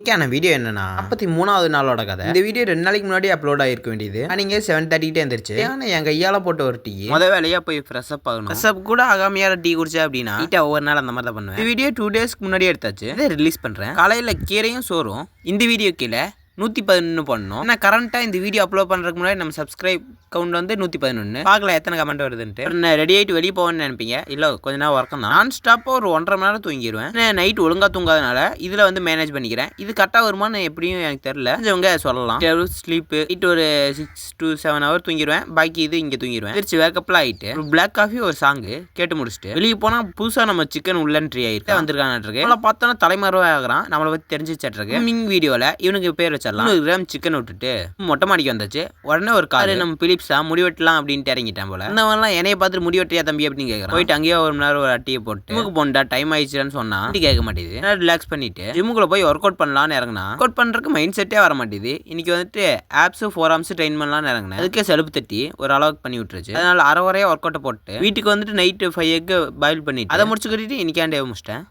இன்னைக்கான வீடியோ என்னன்னா 53வது நாளோட கதை. இந்த வீடியோ 2 நாளைக்கு முன்னாடி அப்லோட் ஆயிருக்க வேண்டியது. நீங்க 7:30 எந்திரிச்சு என் கையால போட்ட ஒரு டீ வேலையா போய் ஃப்ரெஷ் அப் ஆகணும். ஃப்ரெஷ் அப் கூட ஆகாமையால டீ குடிச்சா அப்படின்னா ஒவ்வொரு நாள் அந்த மாதிரி தான் பண்ணுவேன். இந்த வீடியோ 2 டேஸ்க்கு முன்னாடி எடுத்தாச்சு. இதை ரிலீஸ் பண்றேன். காலையில கீரையும் சோறும் இந்த வீடியோ கீழே 111 பண்ணணும். நான் கரண்ட்டாக இந்த வீடியோ அப்லோட் பண்ணுறதுக்கு முன்னாடி நம்ம சப்ஸ்கிரைப் கவுண்ட் வந்து 111. பார்க்கல எத்தனை கமெண்ட் வருதுன்ட்டு. நான் ரெடி ஆகிட்டு வெளியே போவேன்னு நினைப்பீங்க. இல்லை கொஞ்ச நேரம் ஒர்க்கம் தான். நான் ஸ்டாப்பாக ஒரு 1.5 மணி நேரம் தூங்கிடுவேன். நைட் ஒழுங்காக தூங்காதனால இதில் வந்து மேனேஜ் பண்ணிக்கிறேன். இது கரெக்டாக வருமானு எப்படியும் எனக்கு தெரியல. கொஞ்சவங்க சொல்லலாம். ஸ்லீப்பு நைட் ஒரு 6 to 7 ஹவர் தூங்கிடுவேன். பாக்கி இது இங்கே தூங்கிடுவேன். திருச்சி வேக்கப்லாம் ஆகிட்டு ஒரு பிளாக் காஃபி ஒரு சாங்கு கேட்டு முடிச்சுட்டு வெளியே போனால் புதுசாக நம்ம சிக்கன் உள்ளன்ட்ரி ஆகிட்டு வந்திருக்கான்ட்டு நம்மளை பார்த்தோன்னா தலைமறைவாக ஆகிறான். நம்மளை பற்றி தெரிஞ்சிச்சிருக்கு. வீடியோவில் இவனுக்கு பேர் வச்சு 100 கிராம் சிக்கன் விட்டுட்டு மொட்டை மாடிக்கு வந்தாச்சு. உடனே ஒரு கார் நம்ம பிலிப்ஸா முடி வெட்டலாம் அப்படின்ட்டு இறங்கிட்டான் போல. இந்த மாதிரிலாம் என்னைய பார்த்துட்டு முடி வெட்டியா தம்பி அப்படின்னு கேட்கறான். போயிட்டு அங்கேயே 1 மணி நேரம் ஒரு அட்டியை போட்டு ஜிம்முக்கு போண்டா டைம் ஆயிடுச்சுன்னு சொன்னா கேட்க மாட்டேது. ரிலாக்ஸ் பண்ணிட்டு ஜிம்முக்குள்ள போய் ஒர்க் அவுட் பண்ணலாம்னு இறங்கினா ஒர்க் அவுட் பண்றதுக்கு மைண்ட் செட்டே வர மாட்டேது. இன்னைக்கு வந்துட்டு ஆப்ஸ் 4 ஆர்ம்ஸ் ட்ரெயின் பண்ணலாம்னு இறங்கினேன். அதுக்கே செலுப்பு தட்டி ஒரு அளவுக்கு பண்ணி விட்டுருச்சு. அதனால அரை வரையா ஒர்க் அவுட் போட்டு வீட்டுக்கு வந்துட்டு நைட்டு 5 எக் பாயில் பண்ணிட்டு அதை முடிச்சு கட்டிட்டு இன்னைக்காண்டே முடிச்சிட்டேன்.